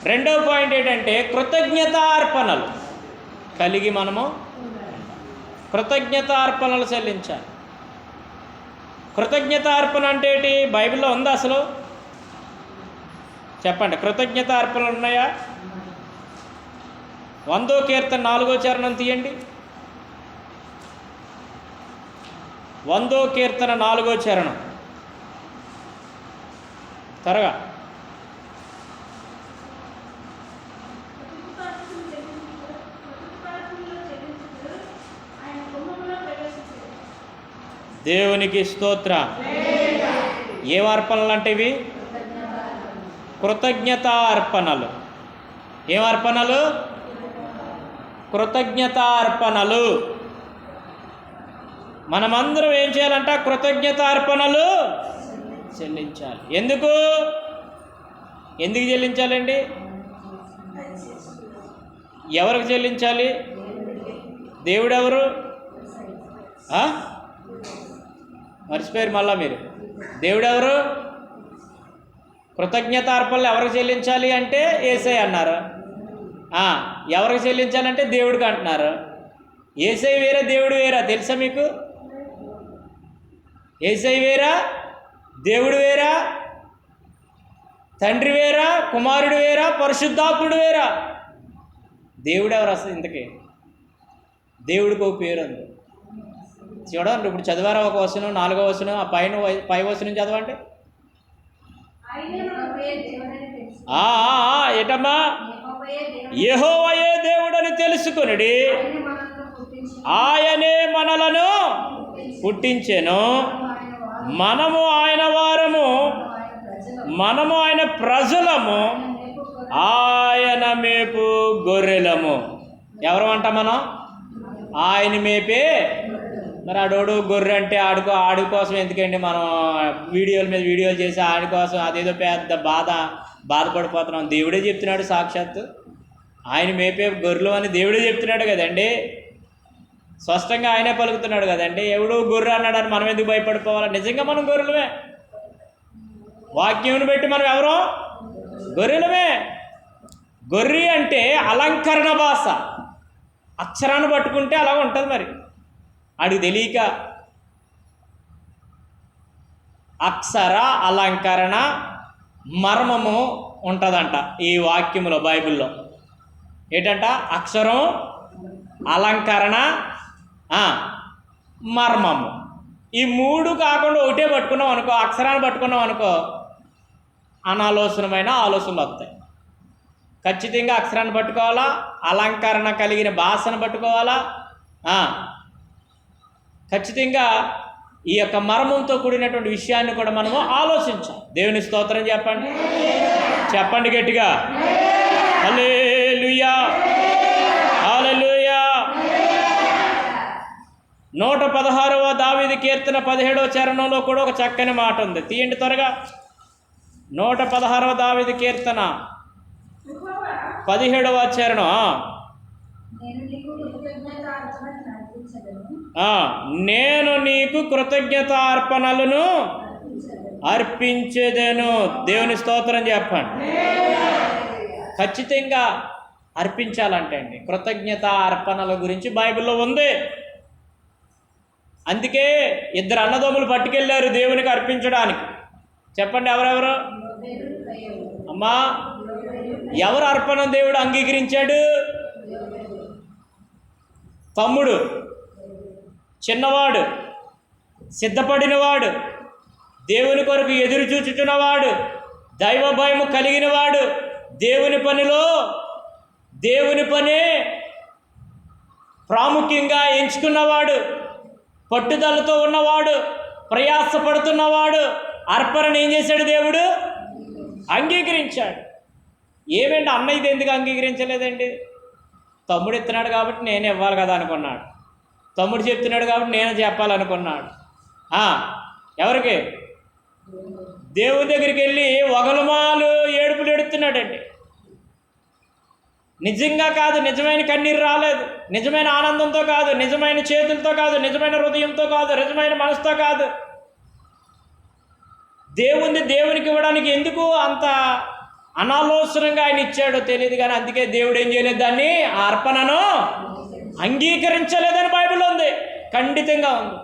రెండవ పాయింట్ ఏంటంటే కృతజ్ఞతార్పణలు కలిగి మనము కృతజ్ఞతార్పణలు చెల్లించాలి. కృతజ్ఞతార్పణ అంటే ఏంటి? బైబిల్లో ఉందా అసలు? చెప్పండి. కృతజ్ఞతార్పణలు ఉన్నాయా? 100వ కీర్తన 4వ చరణం తీయండి. 100వ కీర్తన 4వ చరణం త్వరగా. దేవునికి స్తోత్ర. ఏం అర్పణలు అంటే ఇవి? కృతజ్ఞతార్పణలు. ఏం అర్పణలు? కృతజ్ఞతార్పణలు. మనమందరం ఏం చేయాలంట? కృతజ్ఞతార్పణలు చెల్లించాలి. ఎందుకు చెల్లించాలండి? ఎవరికి చెల్లించాలి? దేవుడెవరు? మర్చిపోయారు మళ్ళా మీరు. దేవుడెవరు? కృతజ్ఞతార్పణలు ఎవరికి చెల్లించాలి అంటే యేసయ్య అన్నారు. ఎవరికి చెల్లించాలంటే దేవుడికి అంటున్నారు. యేసయ్య వేరా, దేవుడు వేరా? తెలుసా మీకు? యేసయ్య వేరా, దేవుడు వేరా, తండ్రి వేరా, కుమారుడు వేరా, పరిశుద్ధాత్ముడు వేరా? దేవుడు ఎవరు అసలు? ఇంతకీ దేవుడికి ఒక పేరు ఉంది. చూడండి, ఇప్పుడు చదివారా? ఒక వచనం, 4వ వచనం, ఆ పై వచనం చదవండి. ఏటమ్మా? యెహోవాయే దేవుడని తెలుసుకొనుడి, ఆయనే మనలను పుట్టించెను, మనము ఆయన వారము, మనము ఆయన ప్రజలము, ఆయన మేపు గొర్రెలము. ఎవరు అంట మనం? ఆయన మేపే. మరి ఆడోడు గొర్రె అంటే ఆడి కోసం ఎందుకండి మనం వీడియోల మీద వీడియోలు చేసి ఆడి కోసం అదేదో పెద్ద బాధపడిపోతున్నాం. దేవుడే చెప్తున్నాడు సాక్షాత్తు, ఆయన మేపే గొర్రెలు అని దేవుడే చెప్తున్నాడు కదండి. స్పష్టంగా ఆయనే పలుకుతున్నాడు కదండి. ఎవడు గొర్రె అన్నాడని మనం ఎందుకు భయపడిపోవాలి? నిజంగా మనం గొర్రెలమే. వాక్యంను బట్టి మనం ఎవరో గొర్రెలమే. గొర్రె అంటే అలంకరణ భాష. అక్షరాన్ని పట్టుకుంటే అలా ఉంటుంది. మరి ఆడికి తెలియక అక్షర అలంకరణ మర్మము ఉంటుందంట ఈ వాక్యములో, బైబిల్లో. ఏంటంట? అక్షరం, అలంకరణ, మర్మము. ఈ 3 కాకుండా ఒకటే పట్టుకున్నాం అనుకో, అక్షరాన్ని పట్టుకున్నాం అనుకో, అనాలోచనమైన ఆలోచనలు వస్తాయి. ఖచ్చితంగా అక్షరాన్ని పట్టుకోవాలా, అలంకరణ కలిగిన భాషను పట్టుకోవాలా, ఖచ్చితంగా ఈ యొక్క మర్మంతో కూడినటువంటి విషయాన్ని కూడా మనము ఆలోచించాలి. దేవుని స్తోత్రం చెప్పండి. చెప్పండి గట్టిగా. హల్లెలూయా, హల్లెలూయా. 116వ దావీదు కీర్తన 17వ చరణంలో కూడా ఒక చక్కని మాట ఉంది. తీయండి త్వరగా. 116వ దావీదు కీర్తన 17వ చరణం. నేను నీకు కృతజ్ఞతార్పణలను అర్పించేదేను. దేవుని స్తోత్రం చెప్పండి. ఖచ్చితంగా అర్పించాలంటే అండి కృతజ్ఞత అర్పణల గురించి బైబిల్లో ఉంది. అందుకే 2 అన్నదమ్ములు పట్టుకెళ్ళారు దేవునికి అర్పించడానికి. చెప్పండి ఎవరెవరు? అమ్మా, ఎవరు అర్పణ దేవుడు అంగీకరించాడు? తమ్ముడు, చిన్నవాడు, సిద్ధపడినవాడు, దేవుని కొరకు ఎదురు చూచుచున్నవాడు, దైవ భయము కలిగినవాడు, దేవుని పనే ప్రాముఖ్యంగా ఎంచుకున్నవాడు, పట్టుదలతో ఉన్నవాడు, ప్రయాసపడుతున్నవాడు అర్పణను ఏం చేశాడు? దేవుడు అంగీకరించాడు. ఏమేంటి అన్నయ్యది ఎందుకు అంగీకరించలేదండి? తమ్ముడు ఇస్తున్నాడు కాబట్టి నేను ఇవ్వాలి కదా అనుకున్నాడు. తమ్ముడు చెప్తున్నాడు కాబట్టి నేను చెప్పాలనుకున్నాడు. ఎవరికి? దేవుని దగ్గరికి వెళ్ళి వగలుమాలు ఏడుపులు ఎడుతున్నాడండి. నిజంగా కాదు, నిజమైన కన్నీరు రాలేదు, నిజమైన ఆనందంతో కాదు, నిజమైన చేతులతో కాదు, నిజమైన హృదయంతో కాదు, నిజమైన మనసుతో కాదు. దేవునికి ఇవ్వడానికి ఎందుకు అంత అనాలోచనంగా ఆయన ఇచ్చాడో తెలియదు, కానీ అందుకే దేవుడు ఏం చేయలేదు, దాన్ని ఆ అర్పణను అంగీకరించలేదని బైబిల్ ఉంది, ఖండితంగా ఉంది.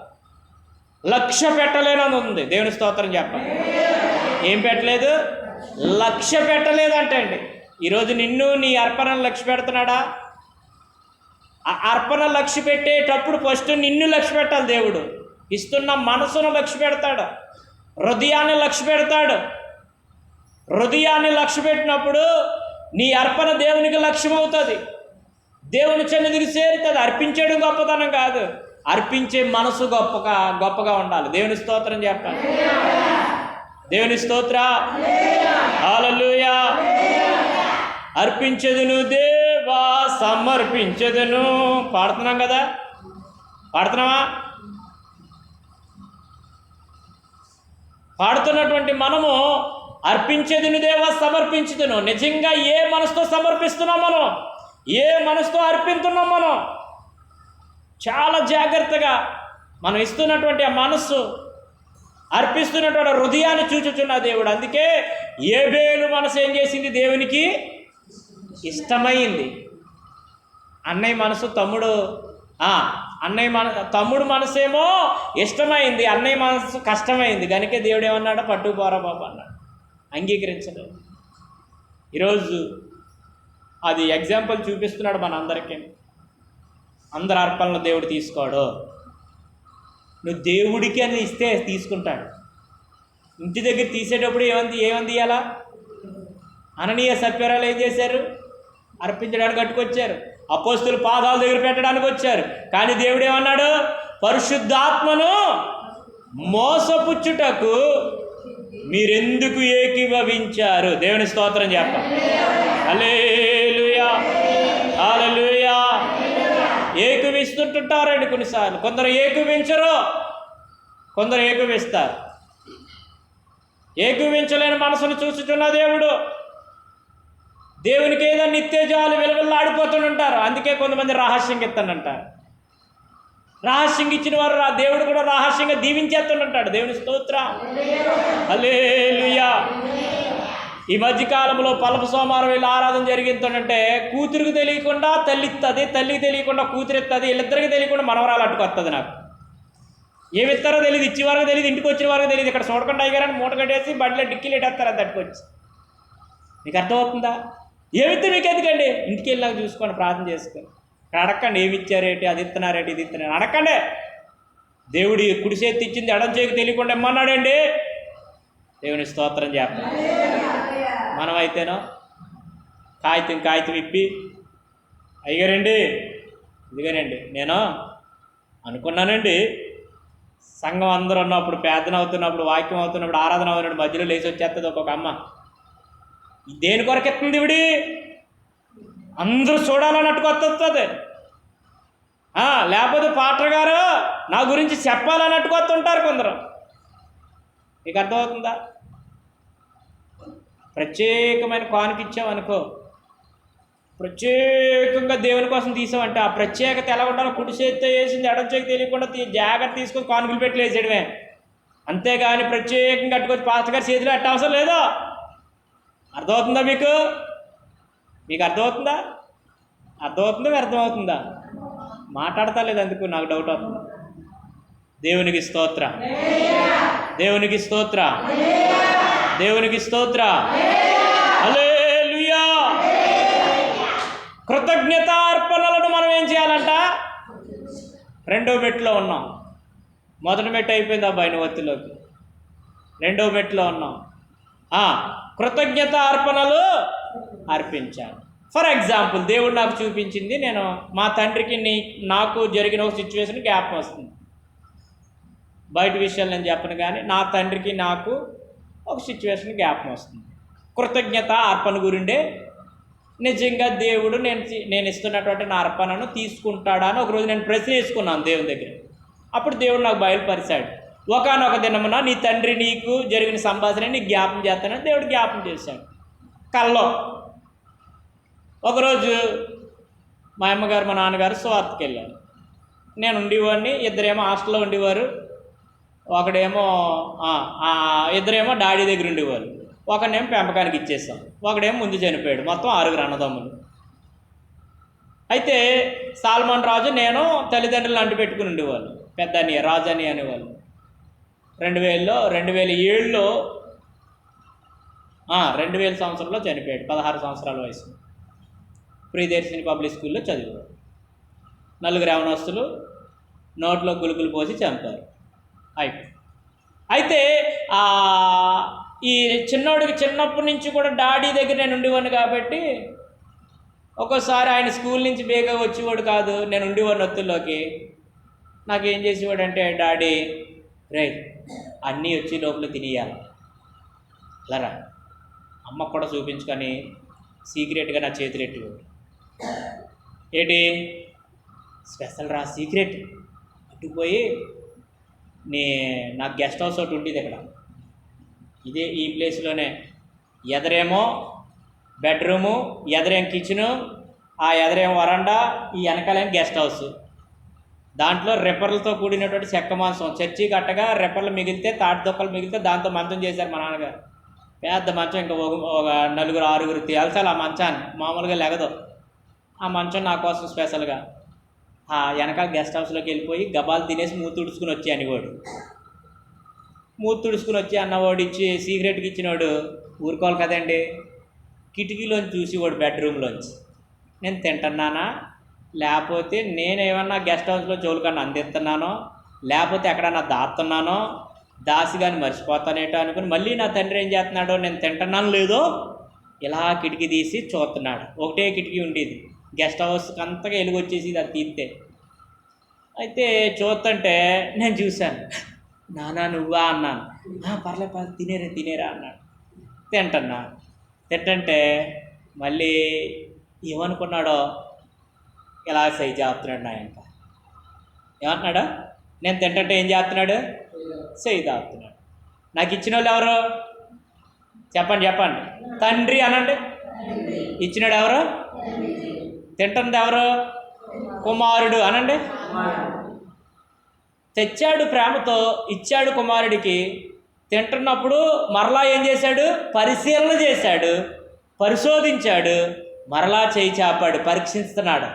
లక్ష్య పెట్టలేనని ఉంది. దేవుని స్తోత్రం చెప్పండి. ఏం పెట్టలేదు? లక్ష్య పెట్టలేదంటే అండి. ఈరోజు నిన్ను నీ అర్పణను లక్ష్య పెడుతున్నాడా? ఆ అర్పణ లక్ష్య పెట్టేటప్పుడు ఫస్ట్ నిన్ను లక్ష్య పెట్టాలి. దేవుడు ఇస్తున్న మనసును లక్ష్య పెడతాడు, హృదయాన్ని లక్ష్య పెడతాడు. హృదయాన్ని లక్ష్య పెట్టినప్పుడు నీ అర్పణ దేవునికి లక్ష్యమవుతుంది, దేవుని సన్నిధికి చేరుతుంది. అర్పించడం గొప్పతనం కాదు, అర్పించే మనసు గొప్పగా ఉండాలి. దేవుని స్తోత్రం చెప్పాలి. దేవుని స్తోత్ర. హల్లెలూయా. అర్పించదును దేవా సమర్పించదును. పాడుతున్నాం కదా, పాడుతున్నావా? పాడుతున్నటువంటి మనము అర్పించేదును దేవా సమర్పించదును. నిజంగా ఏ మనసుతో సమర్పిస్తున్నాం మనం, ఏ మనసుతో అర్పిస్తున్నాం మనం, చాలా జాగ్రత్తగా మనం ఇస్తున్నటువంటి ఆ మనస్సు, అర్పిస్తున్నటువంటి హృదయాన్ని చూచుచున్న దేవుడు. అందుకే ఏబేలు మనసు ఏం చేసింది? దేవునికి ఇష్టమైంది. అన్నయ్య మనసు తమ్ముడు మనసేమో ఇష్టమైంది, అన్నయ్య మనసు కష్టమైంది. కనుక దేవుడు ఏమన్నాడు? పట్టుకుపోరా బాబు అన్నాడు, అంగీకరించలేదు. ఈరోజు అది ఎగ్జాంపుల్ చూపిస్తున్నాడు మన అందరికీ. అందరు అర్పణలు దేవుడు తీసుకోడు. నువ్వు దేవుడికి అని ఇస్తే తీసుకుంటాడు. ఇంటి దగ్గర తీసేటప్పుడు ఏమంది ఇవ్వాలా? అననీయ సప్యరాలు ఏం చేశారు? అర్పించడానికి కట్టుకొచ్చారు. అపోస్తులు పాదాల దగ్గర పెట్టడానికి వచ్చారు. కానీ దేవుడు ఏమన్నాడు? పరిశుద్ధాత్మను మోసపుచ్చుటకు మీరెందుకు ఏకీభవించారు? దేవుని స్తోత్రం చెప్పండి. హల్లెలూయా, హల్లెలూయా. ఏకీవిస్తుంటారండి కొన్నిసార్లు. కొందరు ఏకీవించరు, కొందరు ఏకీవిస్తారు. ఏకీవించలేని మనసును చూస్తున్న దేవుడు. దేవునికి ఏదో నిత్యజాలు వెలువెల్లాడిపోతుంటారు. అందుకే కొంతమంది రహస్యంగా ఇస్తానంటారు. రహస్యంగా ఇచ్చిన వారు దేవుడు కూడా రహస్యంగా దీవించేస్తుంటాడు. దేవుని స్తోత్రం. హల్లెలూయా. ఈ మధ్యకాలంలో పలపు సోమవారం వీళ్ళు ఆరాధన జరిగిందంటే కూతురికి తెలియకుండా తల్లి ఇస్తుంది, తల్లికి తెలియకుండా కూతురు ఇస్తుంది, వీళ్ళిద్దరికి తెలియకుండా మనవరాలు అట్టుకొస్తుంది. నాకు ఏమిస్తారో తెలియదు, ఇచ్చే వరకు తెలియదు, ఇంటికి వచ్చిన వరకు తెలియదు. ఇక్కడ చూడకుండా అయ్యారని మూట కట్టేసి బండిలో డిక్కీలు ఎట్టేస్తారు, అది తట్టుకొచ్చి. మీకు అర్థమవుతుందా? ఏమిస్తే మీకు ఎందుకండి? ఇంటికి వెళ్ళాక చూసుకోండి, ప్రార్థన చేసుకొని అడక్కండి. ఏమి ఇచ్చారేంటి, అది ఇస్తున్నారేంటి, ఇది ఇస్తున్నారు అడక్కండి. దేవుడి కుడి చేతి ఇచ్చింది ఎడం చేతికి తెలియకుండా ఇమ్మన్నాడండి. దేవుని స్తోత్రం చేస్తాం. మనమైతేనో కాగితం ఇప్పి, అయ్యారండి ఇదిగానండి నేను అనుకున్నానండి, సంఘం అందరూ ఉన్నప్పుడు, ప్రార్థన అవుతున్నప్పుడు, వాక్యం అవుతున్నప్పుడు, ఆరాధన అవుతున్నప్పుడు మధ్యలో లేచి వచ్చేస్తుంది ఒక్కొక్క అమ్మ. దేని కొరకు ఎత్తుంది ఇవిడి? అందరూ చూడాలన్నట్టుకు వస్తుంది. లేకపోతే పాటర్ గారు నా గురించి చెప్పాలన్నట్టుకు వస్తుంటారు కొందరు. మీకు అర్థమవుతుందా? ప్రత్యేకమైన కానుక ఇచ్చామనుకో, ప్రత్యేకంగా దేవుని కోసం తీసామంటే ఆ ప్రత్యేకత ఎలా ఉండాలో కుడి చేతితో వేసింది ఎడం చేతికి తెలియకుండా జాగ్రత్త తీసుకొని కానుకలు పెట్టి వేసేయడమే. అంతేగాని ప్రత్యేకంగా కట్టుకొచ్చి పాస్టర్ గారి చేతిలో ఎట్ట అవసరం లేదో. అర్థమవుతుందా మీకు? మీకు అర్థమవుతుందా? అర్థమవుతుందా? మాట్లాడతా లేదు, అందుకు నాకు డౌట్ అవుతుంది. దేవునికి స్తోత్ర, దేవునికి స్తోత్ర, దేవునికి స్తోత్ర. హల్లెలూయా. కృతజ్ఞతార్పణలను మనం ఏం చేయాలంట? రెండో మెట్టులో ఉన్నాం. మొదటి మెట్టు అయిపోయింది అబ్బాయి ఒత్తిలోకి, రెండో మెట్టులో ఉన్నాం. కృతజ్ఞత అర్పణలు అర్పించాలి. ఫర్ ఎగ్జాంపుల్, దేవుడు నాకు చూపించింది, నేను మా తండ్రికి నాకు జరిగిన ఒక సిచ్యువేషన్ జ్ఞాపకం వస్తుంది. బయట విషయాలు నేను చెప్పను, కానీ నా తండ్రికి నాకు ఒక సిచ్యువేషన్ జ్ఞాపకం వస్తుంది. కృతజ్ఞత అర్పణ గురిండే నిజంగా దేవుడు నేను ఇస్తున్నటువంటి నా అర్పణను తీసుకుంటాడా అని ఒకరోజు నేను ప్రశ్న వేసుకున్నాను దేవుని దగ్గర. అప్పుడు దేవుడు నాకు బయలుపరిచాడు. ఒకానొక దినమున నీ తండ్రి నీకు జరిగిన సంభాషణ నీకు జ్ఞాపం చేస్తానని దేవుడు జ్ఞాపం చేశాడు కల్లో. ఒకరోజు మా అమ్మగారు మా నాన్నగారు స్వార్థకి వెళ్ళారు. నేను ఉండేవాడిని, ఇద్దరేమో హాస్టల్లో ఉండేవారు, ఇద్దరేమో డాడీ దగ్గర ఉండేవారు. ఒకడేమో పెంపకానికి ఇచ్చేస్తాం, ఒకడేమో ముందు చనిపోయాడు. మొత్తం 6 అన్నదమ్ములు. అయితే సాల్మన్ రాజు నేను తల్లిదండ్రులను అంటు పెట్టుకుని ఉండేవాళ్ళు. పెద్ద అన్నయ్య రాజు అని అనేవాళ్ళు. 2007లో 2000 సంవత్సరంలో చనిపోయాడు. 16 సంవత్సరాల వయసు. ప్రియదర్శిని పబ్లిక్ స్కూల్లో చదివాడు. 4 యవనస్తులు నోట్లో గులుగులు పోసి చంపారు. అయితే ఈ చిన్నోడికి చిన్నప్పటి నుంచి కూడా డాడీ దగ్గర నేను ఉండేవాడిని కాబట్టి ఒక్కోసారి ఆయన స్కూల్ నుంచి బేగా వచ్చేవాడు కాదు. నేను ఉండేవాడిని ఒత్తుల్లోకి. నాకేం చేసేవాడు అంటే, డాడీ అన్నీ వచ్చి లోపల తినేయాలి లరా, అమ్మకు కూడా చూపించుకొని సీక్రెట్గా నా చేతులు ఎట్టేవాడు. ఏంటి స్పెషల్ రా సీక్రెట్ అట్టుకుపోయి నాకు గెస్ట్ హౌస్ ఒకటి ఉండేది ఇక్కడ, ఈ ప్లేస్లోనే. ఎదరేమో బెడ్రూము, ఎదరేం కిచెను, ఆ ఎదరేమో వరండా, ఈ వెనకాలేమో గెస్ట్ హౌస్. దాంట్లో రెప్పర్లతో కూడినటువంటి చెక్క మాంసం, చర్చి కట్టగా రెప్పర్లు మిగిలితే, తాటి దొక్కలు మిగిలితే దాంతో మంచం చేశారు మా నాన్నగారు. పెద్ద మంచం, ఇంకా ఒక 4-6 తేల్చాలి ఆ మంచాన్ని, మామూలుగా లెగదు. ఆ మంచం నా కోసం స్పెషల్గా. ఆ వెనకాల గెస్ట్ హౌస్లోకి వెళ్ళిపోయి గబాలు తినేసి మూతి తుడుచుకుని వచ్చి అనేవాడు. మూతి తుడుచుకుని వచ్చి అన్నవాడు ఇచ్చి సీక్రెట్కి ఇచ్చినవాడు ఊరుకోవాలి కదండి. కిటికీలోంచి చూసేవాడు బెడ్రూమ్లోంచి, నేను తింటున్నానా, లేకపోతే నేనేమన్నా గెస్ట్ హౌస్లో జోలికన్నా అందిస్తున్నానో, లేకపోతే ఎక్కడన్నా దాస్తున్నానో, దాసి కానీ మర్చిపోతానేటో అనుకుని మళ్ళీ నా తండ్రి ఏం చేస్తున్నాడో, నేను తింటున్నాను లేదో ఇలా కిటికీ తీసి చూస్తున్నాడు. ఒకటే కిటికీ ఉండేది, గెస్ట్ హౌస్కి అంతగా వెలుగు వచ్చేసి అది తీస్తే. అయితే చూస్తుంటే నేను చూశాను. నానా నువ్వా అన్నాను. పర్లేదు తినేరా అన్నాడు. తింటుంటే మళ్ళీ ఏమనుకున్నాడో ఇలా సై చేస్తున్నాడు. నా ఇంకా ఏమంటున్నాడు, నేను తింటుంటే ఏం చేస్తున్నాడు, సై తాగుతున్నాడు. నాకు ఇచ్చిన వాళ్ళు ఎవరు చెప్పండి, తండ్రి అనండి. ఇచ్చినాడు ఎవరు, తింటుంది ఎవరు, కుమారుడు అనండి. తెచ్చాడు ప్రేమతో, ఇచ్చాడు కుమారుడికి. తింటున్నప్పుడు మరలా ఏం చేశాడు, పరిశీలన చేశాడు, పరిశోధించాడు, మరలా చేయి చాపాడు, పరీక్షిస్తున్నాడు.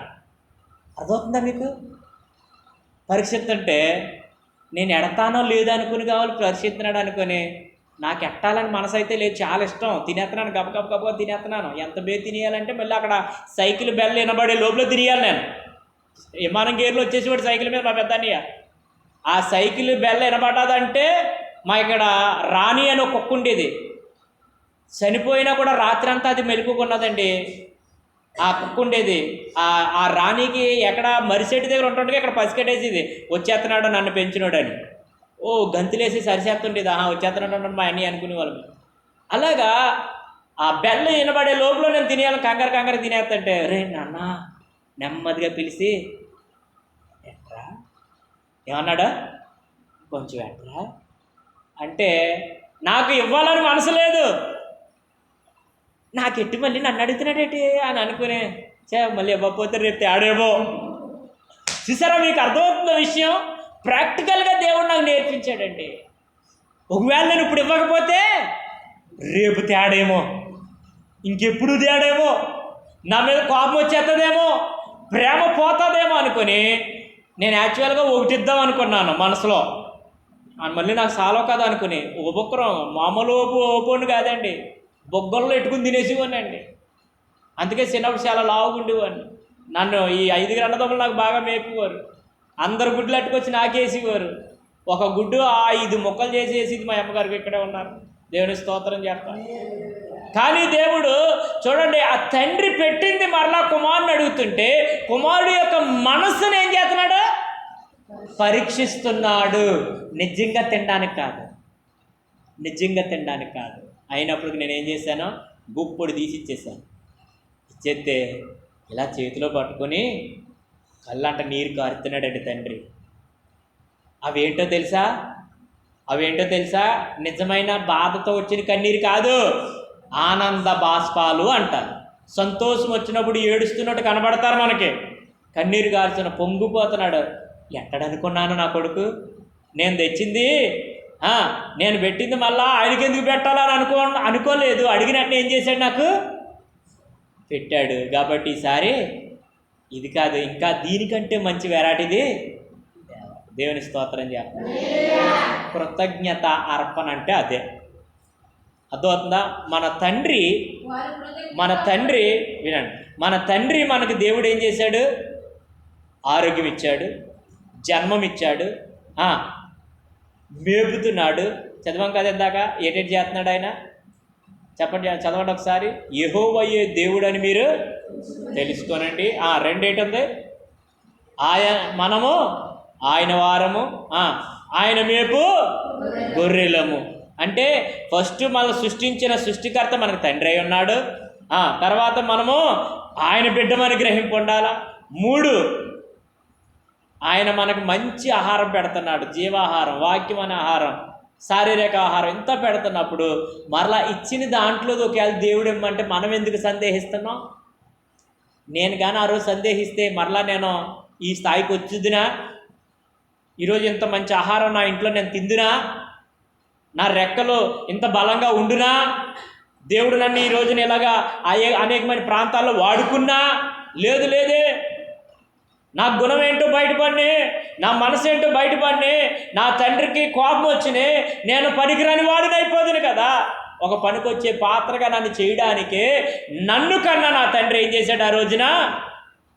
అర్థమవుతుందా మీకు? పరీక్షిస్తుంటే నేను ఎడతానో లేదనుకుని కావాలి పరీక్షిస్తున్నాడు అనుకొని, నాకు ఎట్టాలని మనసు అయితే లేదు, చాలా ఇష్టం, తినేస్తున్నాను, గబగబ తినేస్తున్నాను. ఎంత బేరు తినేయాలంటే మళ్ళీ అక్కడ సైకిల్ బెల్ వినబడే లోపల తినేయాలి. నేను విమానం గేర్లు వచ్చేసేవాడు సైకిల్ మీద మా పెద్ద అన్నయ్య. ఆ సైకిల్ బెల్ వినబడ్డదంటే మా ఇక్కడ రాణి అని ఒక కుక్క ఉండేది, చనిపోయినా కూడా రాత్రి అంతా అది మెలుకున్నదండి. ఆ కుక్క ఉండేది. ఆ రాణికి ఎక్కడ మరిసెట్టి దగ్గర ఉంటుండగా ఇక్కడ పసికట్టేసేది, వచ్చేస్తున్నాడు నన్ను పెంచినోడని. గంతులేసి సరిచేస్తుండేది. వచ్చేస్తున్నాడు మా అన్నీ అనుకునే వాళ్ళు. అలాగా ఆ బెల్ల వినబడే లోపల నేను తినేయాలి, కంగారు తినేస్తుంటే నాన్న నెమ్మదిగా పిలిచి ఎట్రా ఏమన్నాడా, కొంచెం ఎట్రా అంటే నాకు ఇవ్వాలని మనసు లేదు. నాకెట్టి మళ్ళీ నన్ను అడుగుతున్నాడేంటి అని అనుకునే మళ్ళీ ఇవ్వకపోతే రేపు తేడేమో. చూసారా, మీకు అర్థమవుతున్న విషయం? ప్రాక్టికల్గా దేవుడు నాకు నేర్పించాడండి. ఒకవేళ నేను ఇప్పుడు ఇవ్వకపోతే రేపు తేడేమో, ఇంకెప్పుడు తేడేమో, నా మీద కోపం వచ్చేస్తుందేమో, ప్రేమ పోతుందేమో అనుకుని నేను యాక్చువల్గా ఒకటి ఇద్దాం అనుకున్నాను మనసులో. మళ్ళీ నాకు సాలో కదా అనుకుని ఒక్కొక్కరం మామూలు ఓపోండి కాదండి, బొగ్గల్లో ఎట్టుకుని తినేసేవాడిని అండి. అందుకే చిన్నప్పుడు చాలా లావుగుండేవాడిని. నన్ను ఈ 5 అన్నదమ్ములు నాకు బాగా మేపేవారు. అందరు గుడ్లు అట్టుకొచ్చి నాకేసేవారు. ఒక గుడ్డు 5 ముక్కలు చేసేసింది మా అమ్మగారికి. ఇక్కడే ఉన్నారు, దేవుని స్తోత్రం చేస్తాను. కానీ దేవుడు చూడండి, ఆ తండ్రి పెట్టింది మరలా కుమారుని అడుగుతుంటే కుమారుడు యొక్క మనస్సును ఏం చేస్తున్నాడు, పరీక్షిస్తున్నాడు. నిజంగా తినడానికి కాదు. అయినప్పుడు నేనేం చేశాను, గుప్పుడు తీసి ఇచ్చేసాను. ఇచ్చేస్తే ఇలా చేతిలో పట్టుకొని కళ్ళంట నీరు కారుతున్నాడండి తండ్రి. అవేంటో తెలుసా? నిజమైన బాధతో వచ్చిన కన్నీరు కాదు, ఆనంద బాష్పాలు అంటారు. సంతోషం వచ్చినప్పుడు ఏడుస్తున్నట్టు కనబడతారు మనకి. కన్నీరు కారుతున్న పొంగిపోతున్నాడు. ఎట్టడనుకున్నాను నా కొడుకు, నేను తెచ్చింది నేను పెట్టింది మళ్ళా ఆయనకి ఎందుకు పెట్టాలని అనుకోలేదు. అడిగినట్టు ఏం చేశాడు, నాకు పెట్టాడు. కాబట్టి ఈసారి ఇది కాదు, ఇంకా దీనికంటే మంచి వెరైటీది దేవుని స్తోత్రం చేస్తాను. కృతజ్ఞత అర్పణ అంటే అదే. అర్థమవుతుందా? మన తండ్రి వినండి, మన తండ్రి మనకు దేవుడు ఏం చేశాడు? ఆరోగ్యం ఇచ్చాడు, జన్మం ఇచ్చాడు, మేపుతున్నాడు. చదవం కదా ఇందాక, ఏటేటి చేస్తున్నాడు ఆయన? చెప్పండి, చదవండి ఒకసారి. యెహోవాయే దేవుడు అని మీరు తెలుసుకోనండి. రెండేటుంది, మనము ఆయన వారము, ఆయన మేపు గొర్రెలము. అంటే ఫస్ట్ మనం సృష్టించిన సృష్టికర్త మనకు తండ్రి అయి ఉన్నాడు. తర్వాత మనము ఆయన బిడ్డమని గ్రహింపు ఉండాలా. 3, ఆయన మనకు మంచి ఆహారం పెడుతున్నాడు, జీవాహారం, వాక్యం అనే ఆహారం, శారీరక ఆహారం ఇంత పెడుతున్నప్పుడు మరలా ఇచ్చిన దాంట్లో ఒకవేళ దేవుడు ఇమ్మంటే మనం ఎందుకు సందేహిస్తున్నాం? నేను కానీ ఆ రోజు సందేహిస్తే మరలా నేను ఈ స్థాయికి వచ్చుదినా? ఈరోజు ఇంత మంచి ఆహారం నా ఇంట్లో నేను తిందునా? నా రెక్కలు ఇంత బలంగా ఉండునా? దేవుడు నన్ను ఈ రోజున ఇలాగా అనేకమైన ప్రాంతాల్లో వాడుకున్నా? లేదే. నా గుణం ఏంటో బయటపడి, నా మనసు ఏంటో బయటపడి, నా తండ్రికి కోపం వచ్చినే నేను పనికిరాని వాడినైపోదును కదా. ఒక పనికొచ్చే పాత్రగా నన్ను చేయడానికే నన్ను కన్నా నా తండ్రి ఏం చేశాడు? ఆ రోజున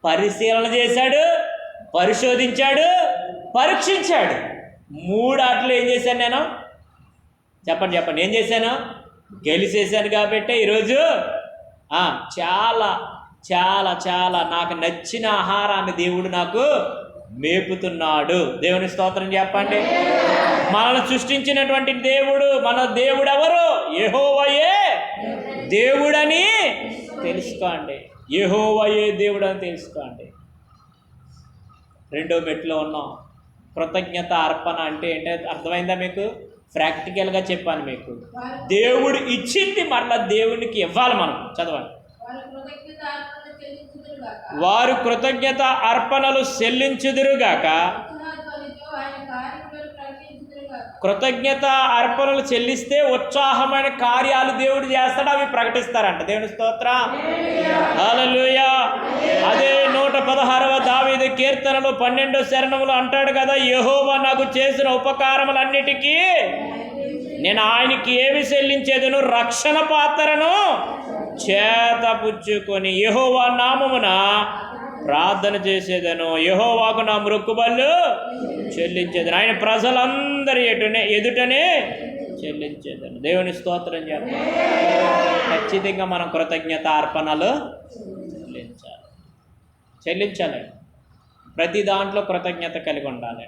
పరిశీలన చేశాడు, పరిశోధించాడు, పరీక్షించాడు. 3 ఆటలు ఏం చేశాను నేను? చెప్పండి ఏం చేశాను? గెలిచేశాను. కాబట్టి ఈరోజు చాలా చాలా చాలా నాకు నచ్చిన ఆహారాన్ని దేవుడు నాకు మేపుతున్నాడు. దేవుని స్తోత్రం చెప్పండి. మనల్ని సృష్టించినటువంటి దేవుడు, మన దేవుడు ఎవరు? యెహోవాయే దేవుడని తెలుసుకోండి. యెహోవాయే దేవుడు అని తెలుసుకోండి. 2వ మెట్టులో ఉన్నాం. కృతజ్ఞత అర్పణ అంటే ఏంటంటే అర్థమైందా మీకు? ప్రాక్టికల్గా చెప్పాను మీకు. దేవుడు ఇచ్చింది మరలా దేవునికి ఇవ్వాలి. మనం చదవండి. వారు కృతజ్ఞత అర్పణలు చెల్లించుదురుగాక. కృతజ్ఞత అర్పణలు చెల్లిస్తే ఉత్సాహమైన కార్యాలు దేవుడు చేస్తాడు, అవి ప్రకటిస్తారంట. దేవుని స్తోత్రం, హల్లెలూయా. అదే 116వ దావీదు కీర్తనలు 12వ శరణములు అంటాడు కదా, యెహోవా నాకు చేసిన ఉపకారములన్నిటికీ నేను ఆయనకి ఏమి చెల్లించేదను? రక్షణ పాత్రను చేతపుచ్చుకొని యెహోవా నామమున ప్రార్థన చేసేదను, యెహోవాకు నా మొక్కుబళ్ళు చెల్లించేదను, ఆయన ప్రజలందరి ఎదుటనే చెల్లించేదను. దేవుని స్తోత్రం చెప్పాలి. ఖచ్చితంగా మనం కృతజ్ఞత అర్పణలు చెల్లించాలి. ప్రతి దాంట్లో కృతజ్ఞత కలిగి ఉండాలి.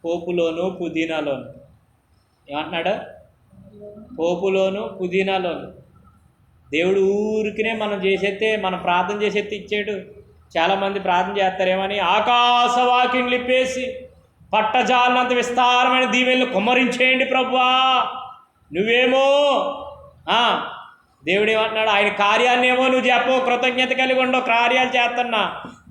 పోపులోను పుదీనాలోను ఏమంటున్నాడు? పోపులోను పుదీనాలోను దేవుడు ఊరికినే మనం చేసేస్తే, మనం ప్రార్థన చేసేస్తే ఇచ్చాడు. చాలామంది ప్రార్థన చేస్తారేమని, ఆకాశవాకిని లిప్పేసి పట్టజాలనంత విస్తారమైన దీవెనలు కుమ్మరించేయండి ప్రభువా. నువ్వేమో దేవుడు ఏమంటున్నాడు? ఆయన కార్యాన్నేమో నువ్వు చెప్పవు, కృతజ్ఞత కలిగి ఉండవు. కార్యాలు చేస్తున్నా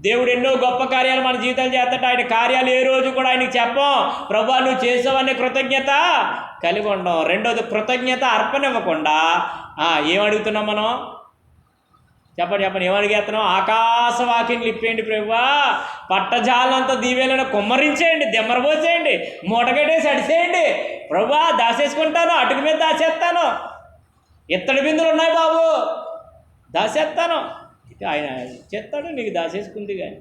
దేవుడు ఎన్నో గొప్ప కార్యాలు మన జీవితాలు చేస్తాడు. ఆయన కార్యాలు ఏ రోజు కూడా ఆయనకి చెప్పం, ప్రభువా నువ్వు చేసావనే కృతజ్ఞత కలిగి ఉండవు. 2వది కృతజ్ఞత అర్పణ ఇవ్వకుండా ఏమడుగుతున్నాం మనం? చెప్పండి ఏమడిగేస్తున్నాం? ఆకాశవాకిని లిప్పేయండి ప్రభువా, పట్టజాలంతా దీవెలను కుమ్మరించేయండి, దెమ్మరపోసేయండి, మూటగట్టేసి అడిసేయండి ప్రభువా. దాచేసుకుంటాను, అటుకు మీద దాచేస్తాను, ఇత్తడి బిందులు ఉన్నాయి బాబు, దాచేస్తాను. ఆయన చెప్తాడు, నీకు దాచేసుకుంది. కానీ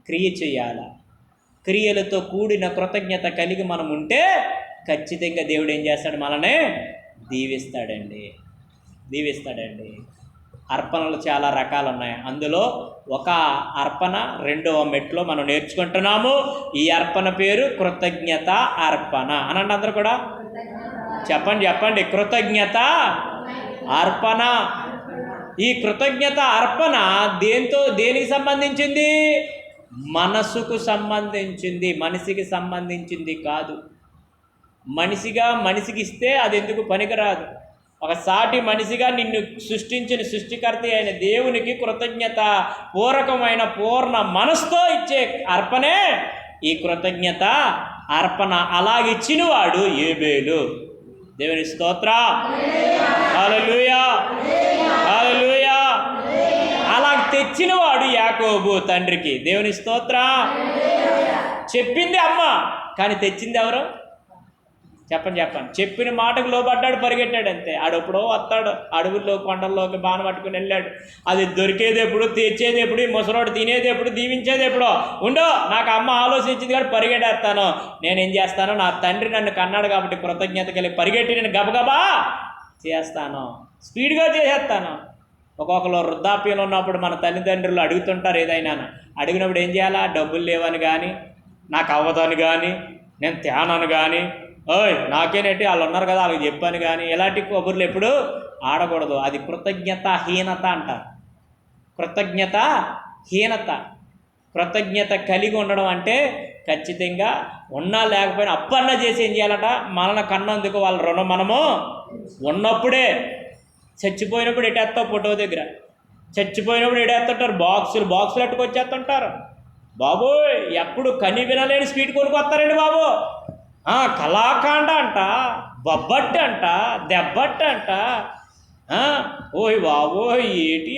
క్రియ చేయాల. క్రియలతో కూడిన కృతజ్ఞత కలిగి మనం ఉంటే ఖచ్చితంగా దేవుడు ఏం చేస్తాడు? మననే దీవిస్తాడండి. అర్పణలు చాలా రకాలు ఉన్నాయి. అందులో ఒక అర్పణ 2వ మెట్లో మనం నేర్చుకుంటున్నాము. ఈ అర్పణ పేరు కృతజ్ఞత అర్పణ. అనండి అందరూ కూడా చెప్పండి కృతజ్ఞత అర్పణ. ఈ కృతజ్ఞత అర్పణ దేనికి సంబంధించింది? మనసుకు సంబంధించింది, మనిషికి సంబంధించింది కాదు. మనిషికి ఇస్తే అది ఎందుకు పనికిరాదు. ఒక సాటి మనిషిగా నిన్ను సృష్టించిన సృష్టికర్త అయిన దేవునికి కృతజ్ఞత పూర్వకమైన పూర్ణ మనసుతో ఇచ్చే అర్పణే ఈ కృతజ్ఞత అర్పణ అలాగిచ్చినవాడు ఏబేలు. దేవుని స్తోత్రం. హల్లెలూయా, హల్లెలూయా. అలా తెచ్చినవాడు యాకోబు తండ్రికి. దేవుని స్తోత్రం. చెప్పింది అమ్మ, కానీ తెచ్చింది ఎవరు? చెప్పండి. చెప్పిన మాటకు లోబడ్డాడు, పరిగెట్టాడు అంతే. ఆడెప్పుడో వస్తాడు, అడవుల్లో కొండల్లోకి బాణ పట్టుకుని వెళ్ళాడు. అది దొరికేది ఎప్పుడు, తెచ్చేది ఎప్పుడు, ముసలోడు తినేది ఎప్పుడు, దీవించేది ఎప్పుడో. ఉండో, నాకు అమ్మ ఆలోచించింది కాబట్టి పరిగెట్టేస్తాను. నేనేం చేస్తాను, నా తండ్రి నన్ను కన్నాడు కాబట్టి కృతజ్ఞత కలిగి పరిగెట్టి నేను గబగబా చేస్తాను, స్పీడ్గా చేసేస్తాను. ఒక్కొక్కరు వృద్ధాప్యంలో ఉన్నప్పుడు మన తల్లిదండ్రులు అడుగుతుంటారు ఏదైనా. అడిగినప్పుడు ఏం చేయాలా? డబ్బులు లేవని కానీ, నాకు అవ్వదని కానీ, నేను తేనని కానీ, ఓయ్ నాకేనేంటి వాళ్ళు ఉన్నారు కదా వాళ్ళకి చెప్పాను కానీ, ఎలాంటి కబుర్లు ఎప్పుడు ఆడకూడదు. అది కృతజ్ఞతాహీనత అంటారు. కృతజ్ఞతాహీనత. కృతజ్ఞత కలిగి ఉండడం అంటే ఖచ్చితంగా ఉన్నా లేకపోయినా అప్పన్నా చేసి ఏం చేయాలట? మనల్ని కన్నందుకు వాళ్ళ రుణం మనము ఉన్నప్పుడే. చచ్చిపోయినప్పుడు ఎటేస్తావు ఫోటో దగ్గర, చచ్చిపోయినప్పుడు ఎటేస్తుంటారు, బాక్సులు అట్టుకొచ్చేస్తుంటారు. బాబోయ్, ఎప్పుడు కని వినలేని స్వీట్ కొనుక్కొస్తారండి బాబు. కళాకాండ అంట, బొబ్బట్టు అంట, దెబ్బట్టు అంట. ఓయ్ బాబోయ్, ఏటి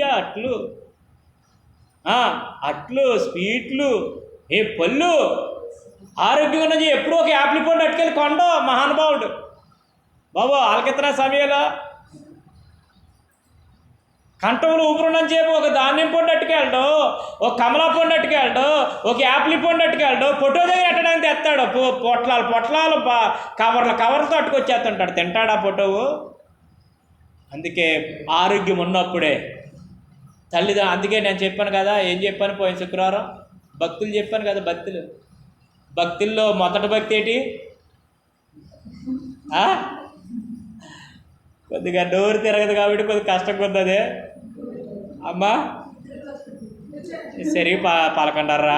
అట్లు స్వీట్లు, పళ్ళు. ఆరోగ్యంగా ఉన్నది ఎప్పుడూ ఒక యాపిల్ పండు అట్టుకెళ్ళి కొండో మహానుభావుడు బాబు. ఆలకెత్తన సమయంలో కంఠంలో ఊపిరున్నం చేపు ఒక ధాన్యం పండు అట్టుకెళ్ళడు, ఒక కమలా పండు అట్టుకెళ్ళడు, ఒక యాపిల్ పండు అట్టుకెళ్ళడు. ఫోటో దగ్గర ఎట్టడానికి తెస్తాడు. పొట్లాలు కవర్లతో అట్టుకొచ్చేస్తుంటాడు. తింటాడా ఫోటోవు? అందుకే ఆరోగ్యం ఉన్నప్పుడే అందుకే నేను చెప్పాను కదా, ఏం చెప్పాను పోయిన శుక్రవారం? భక్తులు చెప్పాను కదా. భక్తుల్లో మొదటి భక్తి ఏంటి? కొద్దిగా నోరు తిరగదు కాబట్టి కొద్దిగా కష్టం కొద్దదే అమ్మా. సరి పలకండారా.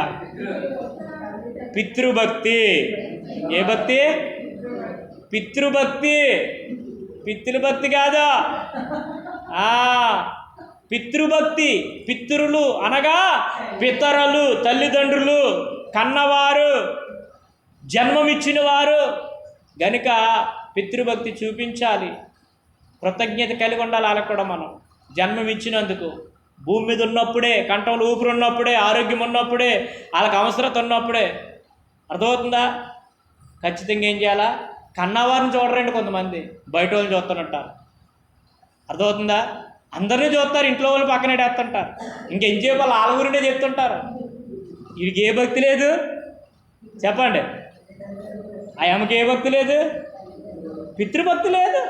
పితృభక్తి. ఏ భక్తి? పితృభక్తి. పితృభక్తి కాదు, పితృభక్తి. పితృలు అనగా పితరులు, తల్లిదండ్రులు, కన్నవారు, జన్మమిచ్చిన వారు. గనుక పితృభక్తి చూపించాలి, కృతజ్ఞత కలిగి ఉండాలి. వాళ్ళకు కూడా మనం జన్మమిచ్చినందుకు, భూమి మీద ఉన్నప్పుడే, కంఠంలో ఊపిరి ఉన్నప్పుడే, ఆరోగ్యం ఉన్నప్పుడే, వాళ్ళకి అవసరత ఉన్నప్పుడే. అర్థమవుతుందా? ఖచ్చితంగా ఏం చేయాలా? కన్నవారిని చూడరండి కొంతమంది, బయట వాళ్ళని చూస్తున్నట్టారు. అర్థమవుతుందా? అందరినీ చూస్తారు, ఇంట్లో వాళ్ళు పక్కన వేస్తుంటారు. ఇంకేం చేయాలి? వాళ్ళ గురిండే చెప్తుంటారు. వీడికి ఏ భక్తి లేదు చెప్పండి? ఆ అమ్మకి ఏ భక్తి లేదు? పితృభక్తి లేదు.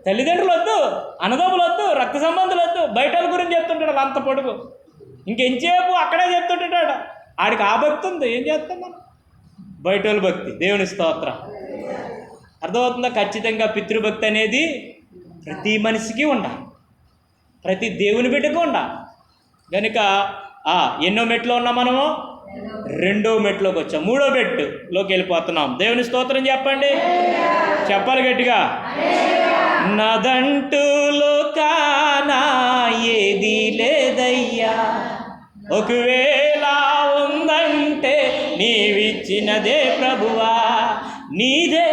తల్లిదండ్రులు వద్దు, అన్నదమ్ములు వద్దు, రక్త సంబంధులు వద్దు, బయట వాళ్ళ గురించి చెప్తుంటాడు అంత పొడుగు. ఇంకెంచేపు అక్కడే చెప్తుంటాడు. ఆడికి ఆ భక్తి ఉంది, ఏం చేస్తాం మనం? బయట వాళ్ళ భక్తి. దేవుని స్తోత్రం. అర్థమవుతుందా? ఖచ్చితంగా పితృభక్తి అనేది ప్రతి మనిషికి ఉండాలి, ప్రతి దేవుని బిడ్డకు ఉండాలి. కనుక ఎన్నో మెట్లో ఉన్నాం మనము? 2వ మెట్లోకి వచ్చాం, 3వ మెట్టులోకి వెళ్ళిపోతున్నాం. దేవుని స్తోత్రం చెప్పండి, చెప్పాలి గట్టిగా. నదంటూ లోకానా ఏది లేదయ్యా, ఒకవేళ ఉందంటే నీవిచ్చినదే ప్రభువా, నీదే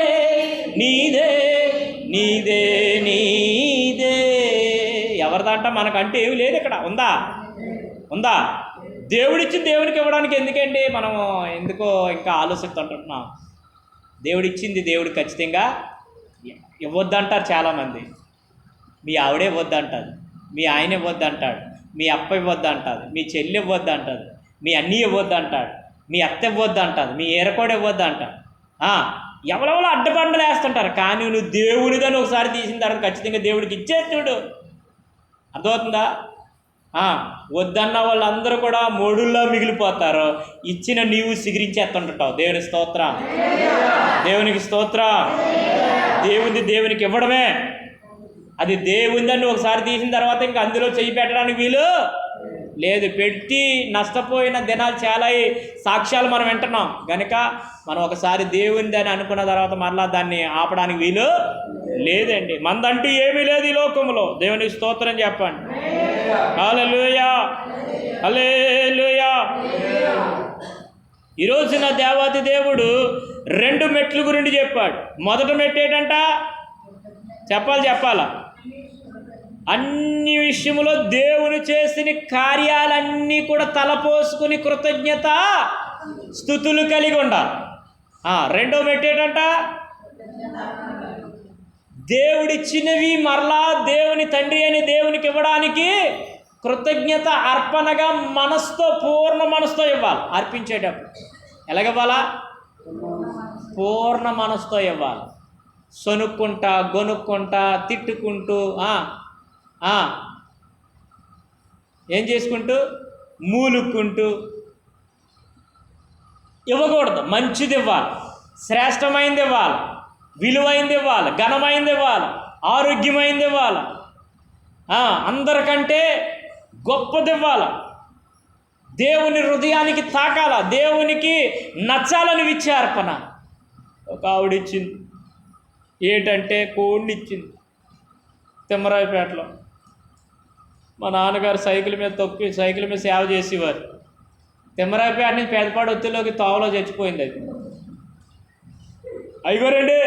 నీదే నీదే నీదే. ఎవరిదంట? మనకంటే ఏమి లేదు ఇక్కడ. ఉందా? దేవుడిచ్చి దేవునికి ఇవ్వడానికి ఎందుకండి మనము ఎందుకో ఇంకా ఆలోచిస్తుంటున్నాం. దేవుడిచ్చింది దేవుడికి ఖచ్చితంగా ఇవ్వద్దంటారు చాలామంది. మీ ఆవిడే ఇవ్వద్దంటారు, మీ ఆయన ఇవ్వద్దంటాడు, మీ అప్ప ఇవ్వద్దంటారు, మీ చెల్లి ఇవ్వద్దంటారు, మీ అన్నీ ఇవ్వద్దంటాడు, మీ అత్త ఇవ్వద్దంటారు, మీ ఏరకోడ ఇవ్వద్దంటారు. ఎవరెవరో అడ్డబండలు వేస్తుంటారు. కానీ నువ్వు దేవుడిదని ఒకసారి తీసిన తర్వాత ఖచ్చితంగా దేవుడికి ఇచ్చేది చూడు. అర్థమవుతుందా? వద్దన్న వాళ్ళందరూ కూడా మూడుల్లో మిగిలిపోతారు. ఇచ్చిన నీవు సిగిరించేస్తుంటావు. దేవుని స్తోత్రం, దేవునికి స్తోత్రం. దేవునికి ఇవ్వడమే. అది దేవుందని ఒకసారి తీసిన తర్వాత ఇంకా అందులో చెయ్యి పెట్టడానికి వీలు లేదు. పెట్టి నష్టపోయిన దినాలు చాలా సాక్ష్యాలు మనం వింటున్నాం. కనుక మనం ఒకసారి దేవుందని అనుకున్న తర్వాత మరలా దాన్ని ఆపడానికి వీలు లేదండి. మందంటూ ఏమీ లేదు ఈ లోకంలో. దేవునికి స్తోత్రం చెప్పండి. హల్లెలూయా, హల్లెలూయా. ఈరోజున దేవాది దేవుడు 2 మెట్లు గురించి చెప్పాడు. మొదటి మెట్టు ఏంటంట? చెప్పాలా? అన్ని విషయములో దేవుని చేసిన కార్యాలన్నీ కూడా తలపోసుకుని కృతజ్ఞత స్తుతులు కలిగి ఉండాలి. రెండో మెట్టు ఏంటంట? దేవుడిచ్చినవి మరలా దేవుని తండ్రి అని దేవునికి ఇవ్వడానికి కృతజ్ఞత అర్పణగా పూర్ణ మనసుతో ఇవ్వాలి. అర్పించేటప్పుడు ఎలాగివ్వాలా? పూర్ణ మనసుతో ఇవ్వాలి. సొనుక్కుంటా, గొనుక్కుంటా, తిట్టుకుంటూ, ఏం చేసుకుంటూ, మూలుక్కుంటూ ఇవ్వకూడదు. మంచిది ఇవ్వాలి, శ్రేష్టమైంది ఇవ్వాలి, విలువైంది ఇవ్వాలి, ఘనమైంది ఇవ్వాలి, ఆరోగ్యమైంది ఇవ్వాలి, అందరికంటే గొప్పది ఇవ్వాలి. దేవుని హృదయానికి తాకాల, దేవునికి నచ్చాలని విచ్చార్పణ. ఒక ఆవిడిచ్చింది. ఏంటంటే కోడిని ఇచ్చింది. తిమ్మరాయిపేటలో మా నాన్నగారు సైకిల్ మీద సేవ చేసేవారు. తిమ్మరాయిపేట నుంచి పెదపాడు ఒత్తిలోకి తోవలో చచ్చిపోయింది. అది అయిగోరండి,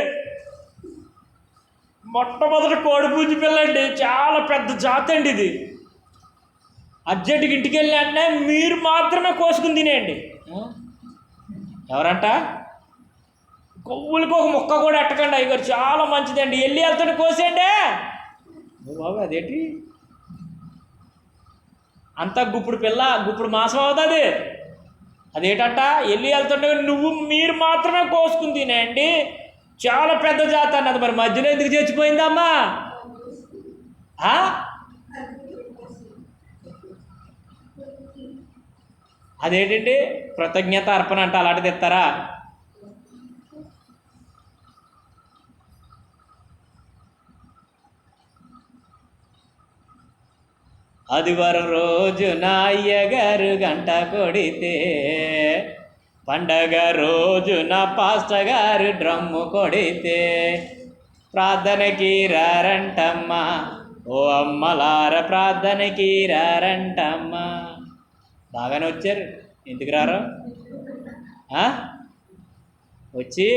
మొట్టమొదటి కోడిపుంజి పిల్ల అండి. చాలా పెద్ద జాతి అండి ఇది. అర్జెంటుకి ఇంటికి వెళ్ళి అంటే మీరు మాత్రమే కోసుకుని తినేయండి. ఎవరంట? కొవ్వులకి ఒక ముక్క కూడా ఎట్టకండి, అయ్యగారు చాలా మంచిదండి, వెళ్ళి వెళ్తుంటే కోసేయండి. బాబు అదేంటి అంతా గుప్పుడు పిల్ల, గుప్పుడు మాసం అవుతుంది. అదేంటంట? వెళ్ళి వెళ్తుంటే మీరు మాత్రమే కోసుకుని తినేయండి, చాలా పెద్ద జాతి అన్నది. మరి మధ్యలో ఎందుకు చచ్చిపోయిందమ్మా? అదేంటండి? కృతజ్ఞత అర్పణ అంటే అలాంటిది ఇస్తారా? ఆదివారం రోజున అయ్యగారు గంట కొడితే, పండగ రోజున పాస్టర్ గారు డ్రమ్ము కొడితే, ప్రార్థనకి రారంటమ్మా ఓ అమ్మలార, ప్రార్థనకి రారంటమ్మా. బాగానే వచ్చారు, ఎందుకు రారు? వచ్చి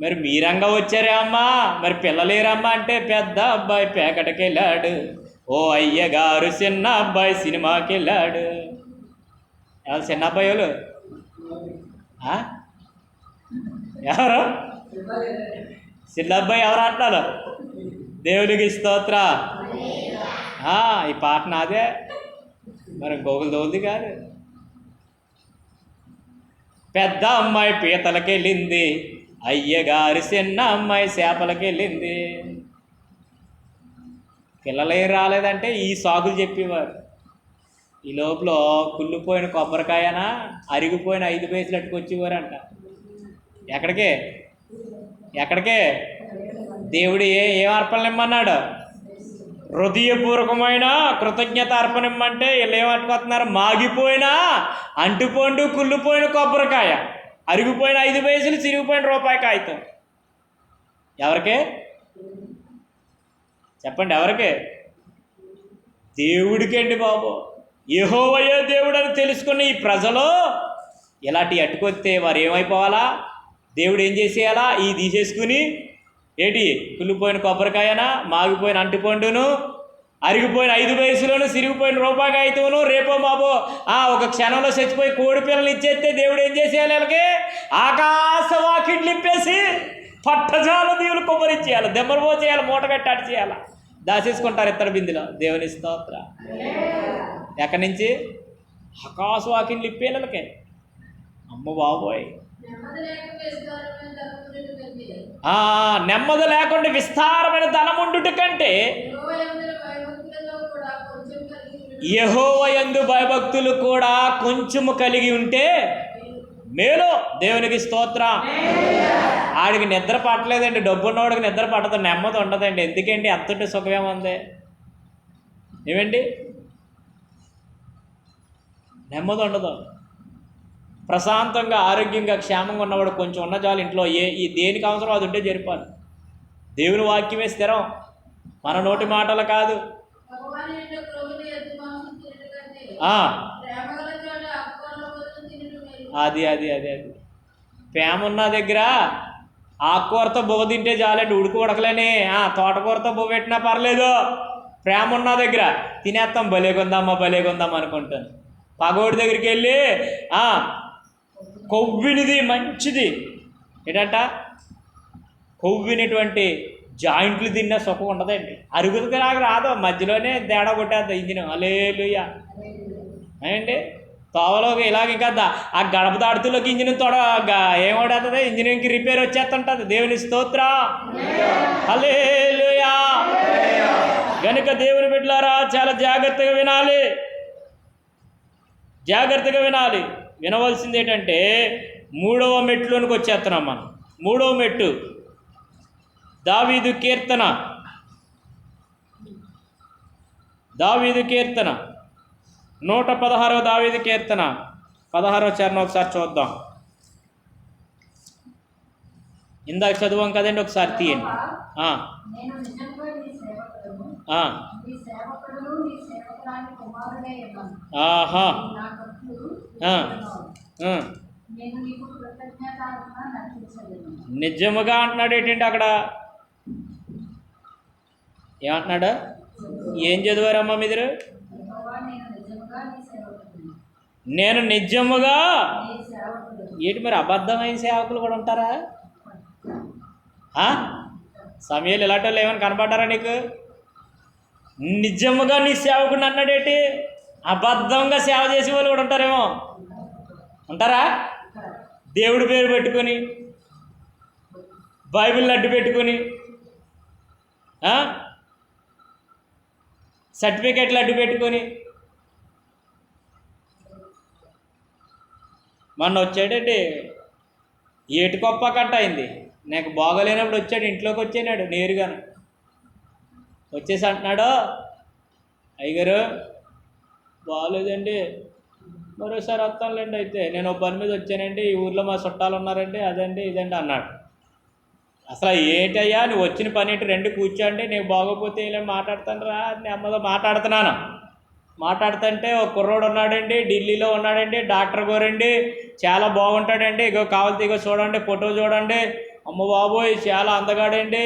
మరి మీరంగా వచ్చారే అమ్మా, మరి పిల్లలేరమ్మా అంటే, పెద్ద అబ్బాయి పేకటకి వెళ్ళాడు, ఓ అయ్యగారు చిన్న అబ్బాయి సినిమాకి వెళ్ళాడు. ఎవరు చిన్న అబ్బాయి? వాళ్ళు ఎవరు? చిన్న అబ్బాయి ఎవరు అంటున్నారు? దేవునికి స్తోత్ర. ఈ పాట నాదే, మరి గోగులు దోల్ది కాదు. పెద్ద అమ్మాయి పీతలకి వెళ్ళింది, అయ్యగారి చిన్న అమ్మాయి చేపలకి వెళ్ళింది. పిల్లలు ఏం రాలేదంటే ఈ సాగులు చెప్పేవారు. ఈ లోపల కుళ్ళిపోయిన కొబ్బరికాయనా, అరిగిపోయిన 5 పైసలు అట్టుకొచ్చేవారంట. ఎక్కడికే దేవుడు ఏం అర్పణలు ఇమ్మన్నాడు? హృదయపూర్వకమైన కృతజ్ఞత అర్పణ ఇమ్మంటే వీళ్ళు ఏమట్టుకొస్తున్నారు? మాగిపోయినా, అంటుపండు, కుళ్ళిపోయిన కొబ్బరికాయ, అరిగిపోయిన 5 పైసలు, చిరిగిపోయిన రూపాయి కాగితం. ఎవరికే చెప్పండి? ఎవరికే? దేవుడికండి బాబు. యెహోవాయే దేవుడు అని తెలుసుకున్న ఈ ప్రజలు ఇలాంటి అట్టుకొస్తే వారు ఏమైపోవాలా? దేవుడు ఏం చేసేయాలా? ఈ తీసేసుకుని ఏంటి? కుళ్ళిపోయిన కొబ్బరికాయనా, మాగిపోయిన అంటుపండును, అరిగిపోయిన 5 పైసలను, సిరిగిపోయిన రూపాయి కాగితమును, రేపో బాబో ఒక క్షణంలో చచ్చిపోయి కోడి పిల్లలు ఇచ్చేస్తే దేవుడు ఏం చేసేయాలి? వాళ్ళకి ఆకాశవాకిళ్ళు నింపేసి పట్టజాల దీవులు కొబ్బరిచ్చేయాలి, దెబ్బలు పోసేయాలి, మూట కట్టి అటు చేయాలి, దాచేసుకుంటారు ఇత్తడి బిందులో. దేవుని స్తోత్ర. ఎక్కడి నుంచి? ఆకాశవాకిళ్ళు ఇప్పేళ్ళకే. అమ్మ బాబోయ్, నెమ్మది లేకుండా విస్తారమైన ధనముండుట కంటే యెహోవా యందు భయభక్తులు కూడా కొంచెము కలిగి ఉంటే మేలు. దేవునికి స్తోత్రం. ఆడికి నిద్ర పట్టలేదండి, డబ్బున్నవాడికి నిద్ర పట్టదు, నెమ్మది ఉండదండి. ఎందుకండి? అంతుంటే సుఖమేముంది? ఏమండి? నెమ్మది ఉండదు. ప్రశాంతంగా, ఆరోగ్యంగా, క్షేమంగా ఉన్నవాడు కొంచెం ఉన్న చాలు. ఇంట్లో ఈ దేనికి అవసరం అది ఉంటే జరిపాలి. దేవుని వాక్యమే స్థిరం, మన నోటి మాటలు కాదు. అది ప్రేమ ఉన్న దగ్గర ఆకుకూరతో బువ్వ తింటే చాలండి, ఉడకలేని తోటకూరతో బువ్వ పెట్టినా పర్లేదు. ప్రేమ ఉన్న దగ్గర తినేస్తాం, భలేకొందాం అనుకుంటాను. పగోడి దగ్గరికి వెళ్ళి కొవ్వినిది మంచిది ఏంటంట, కొవ్వినటువంటి జాయింట్లు తిన్న సుఖం ఉండదండి. అరుగుదల నాకు రాదు, మధ్యలోనే తేడా కొట్టేద్దాం ఇంజిన్. హల్లెలూయా అండి. తోవలోకి ఇలాగ ఇంకా ఆ గడప దాడుతులోకి ఇంజిన్ ఏమోడేస్తుంది, ఇంజిన్కి రిపేర్ వచ్చేస్తుంటుంది. దేవుని స్తోత్రం, హల్లెలూయా. కనుక దేవుని బిడ్డలారా చాలా జాగ్రత్తగా వినాలి. వినవలసింది ఏంటంటే 3వ మెట్టులోనికి వచ్చేస్తున్నాం మనం. 3వ మెట్టు దావీదు కీర్తన 116వ దావీదు కీర్తన 16వ చరణం ఒకసారి చూద్దాం. ఇందాక చదువాం కదండి, ఒకసారి తీయండి. ఆహా, నిజముగా అంటున్నాడు ఏంటంటే అక్కడ ఏమంటున్నాడు? ఏం చదివారమ్మా మీరు? నేను నిజముగా ఏంటి మరి? అబద్ధమైన సేవకులు కూడా ఉంటారా? సమయాలు ఇలాంటి వాళ్ళు ఏమైనా కనపడ్డారా నీకు? నిజముగా నీ సేవకుడు అన్నాడేంటి? అబద్ధంగా సేవ చేసే వాళ్ళు కూడా ఉంటారేమో. ఉంటారా? దేవుడి పేరు పెట్టుకొని, బైబిల్ని అడ్డు పెట్టుకొని, సర్టిఫికెట్లు అడ్డు పెట్టుకొని. మొన్న వచ్చాడండి, ఏటుకొప్ప కట్ట అయింది. నాకు బాగోలేనప్పుడు వచ్చాడు, ఇంట్లోకి వచ్చాడు నేరుగాను. వచ్చేసి అంటున్నాడు, అయ్యగారు బాగోలేదండి, మరోసారి వస్తానులేండి, అయితే నేను ఒక పని మీద వచ్చానండి, ఈ ఊర్లో మా చుట్టాలు ఉన్నారండి, అదండి ఇదండి అన్నాడు. అసలు ఏంటయ్యా నువ్వు వచ్చిన పని ఏంటి? రెండు కూర్చోండి, నీకు బాగోపోతే ఇలా మాట్లాడతాను రా. నెమ్మదిగా మాట్లాడుతుంటే ఒక కుర్రోడు ఉన్నాడండి, ఢిల్లీలో ఉన్నాడండి, డాక్టర్ గారండి, చాలా బాగుంటాడండి. ఇగో కావాలితే ఇగో చూడండి, ఫోటో చూడండి, అమ్మ బాబోయ్ చాలా అందగాడండి,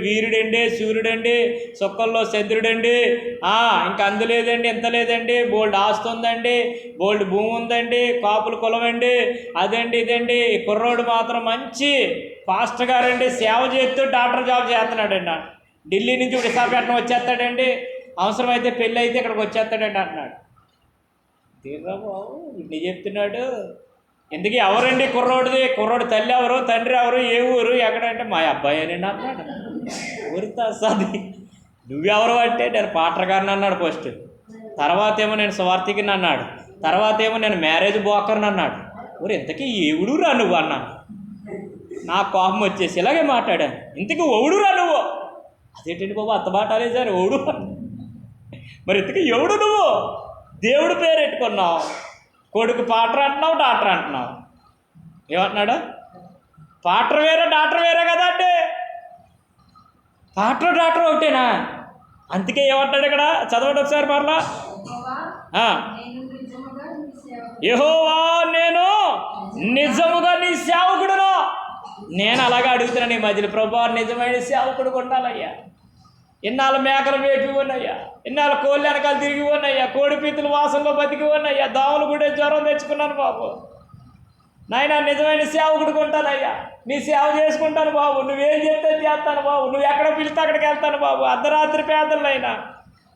వీరుడండి, సూర్యుడండి, సుక్కల్లో చంద్రుడండి, ఇంకా అందులేదండి, ఎంత లేదండి, బోల్డ్ ఆస్తి ఉందండి, బోల్డ్ భూమి ఉందండి, కాపులు కులమండి, అదండి ఇదండి. కుర్రోడు మాత్రం మంచి ఫాస్ట్ గారండి, సేవ చేస్తూ డాక్టర్ జాబ్ చేస్తున్నాడండి. ఢిల్లీ నుంచి విశాఖపట్నం వచ్చేస్తాడండి, అవసరమైతే పెళ్ళి అయితే ఇక్కడికి వచ్చేస్తాడండి అంటున్నాడు. తీర్రా బాబు, ఇన్ని చెప్తున్నాడు. ఎందుకు ఎవరండి కుర్రోడు తల్లి ఎవరు, తండ్రి ఎవరు, ఏ ఊరు, ఎక్కడంటే మా అబ్బాయి అని అన్నాడు. ఊరితో అసలు నువ్వెవరు అంటే నేను పాటగారిని అన్నాడు ఫస్ట్, తర్వాత ఏమో నేను స్వార్థికిని అన్నాడు, తర్వాత ఏమో నేను మ్యారేజ్ బ్రోకర్ని అన్నాడు. ఊరు ఇంతకీ ఎవడురా నువ్వు అన్నాను. నా కోపం వచ్చేసి ఇలాగే మాట్లాడాను, ఇంతకీ ఎవడురా నువ్వు? అదేంటండి బాబు అత్త మాటాలే సార్, ఎవడు మరి ఇంతకీ ఎవడు నువ్వు? దేవుడు పేరు పెట్టుకున్నావు, కొడుకు పాటర్ అంటున్నావు, డాక్టర్ అంటున్నావు. ఏమంటున్నాడు? పాటర్ వేరే డాక్టర్ వేరే కదా అంటే, పాటర్ డాక్టర్ ఒకటేనా? అందుకే ఏమంటాడు ఇక్కడ, చదవండి ఒకసారి మరలా. యెహోవా నేను నిజముగా నీ సేవకుడును. నేను అలాగే అడుగుతున్నాను ఈ మధ్యలో, ప్రభువా నిజమైన సేవకుడు ఉండాలయ్యా. ఇన్నాళ్ళు మేకలు మేపి ఉన్నాయ్యా, ఇన్నాళ్ళు కోళ్ళు వెనకాల తిరిగి ఉన్నాయ్యా, కోడి పీతులు వాసనలో బతికి ఉన్నాయ్యా, దోమలు కూడా జ్వరం తెచ్చుకున్నాను బాబు. నాయన నిజమైన సేవకుడు ఉంటానయ్యా, నీ సేవ చేసుకుంటాను బాబు, నువ్వేం చెప్తే చేస్తాను బాబు, నువ్వు ఎక్కడ పిలిస్తే అక్కడికి వెళ్తాను బాబు. అర్ధరాత్రి పేదలైనా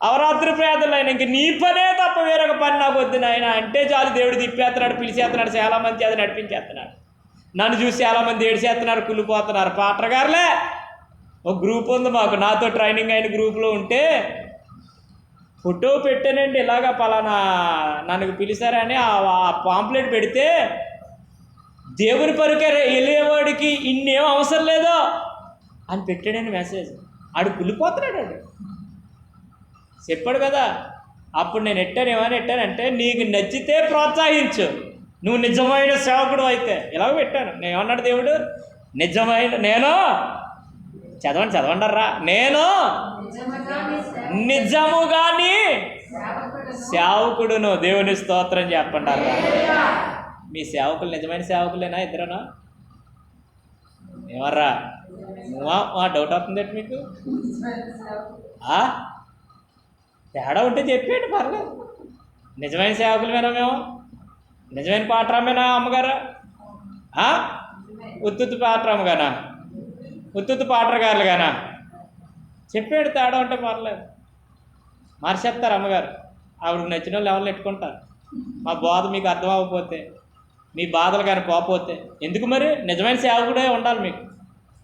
అవరాత్రి పేదలైనా ఇంక నీ పనే తప్ప వేరొక పని నాకు వద్దు నాయన అంటే చాలు. దేవుడు తిప్పేస్తున్నాడు, పిలిచేస్తున్నాడు, చాలామంది చేత నడిపించేస్తున్నాడు. నన్ను చూసి చాలామంది ఏడిచేస్తున్నారు, కుళ్ళిపోతున్నారు. పాటర్ గారులే ఒక గ్రూప్ ఉంది మాకు, నాతో ట్రైనింగ్ అయిన గ్రూప్లో ఉంటే ఫోటో పెట్టానండి, ఇలాగా పలానా నన్ను పిలిచారని ఆ పాంప్లెట్ పెడితే, దేవుని పరుకే వెళ్ళేవాడికి ఇన్నేం అవసరం లేదో అని పెట్టాడని మెసేజ్. ఆడు కుళ్ళిపోతున్నాడు, ఆడు చెప్పాడు కదా. అప్పుడు నేను ఎట్టానంటే, నీకు నచ్చితే ప్రోత్సహించు, నువ్వు నిజమైన సేవకుడు అయితే. ఇలాగ పెట్టాను. నేను ఏమన్నాడు దేవుడు? నేను చదవండి నేను నిజముగా నీ సేవకుడును. దేవుని స్తోత్రం చెప్పండి. మీ సేవకులు నిజమైన సేవకులేనా? ఇద్దరునా? ఎవర్రా డౌట్ అవుతుంది మీకు? తేడా ఉంటే చెప్పేయండి, పర్లేదు. నిజమైన సేవకులమేనా మేము? నిజమైన పాటరామేనా అమ్మగారు? ఉత్తుత్తు పాటరామగానా? ఉత్తుత్తు పాటరగారులు గానా? చెప్పాడు, తేడా ఉంటే పర్లేదు. మార్చేస్తారు అమ్మగారు. ఆవిడకి నచ్చిన వాళ్ళు ఎవరు పెట్టుకుంటారు. మా బోధ మీకు అర్థం అవ్వకపోతే, మీ బాధలు కానీ పోకపోతే ఎందుకు మరి? నిజమైన సేవకుడే ఉండాలి మీకు.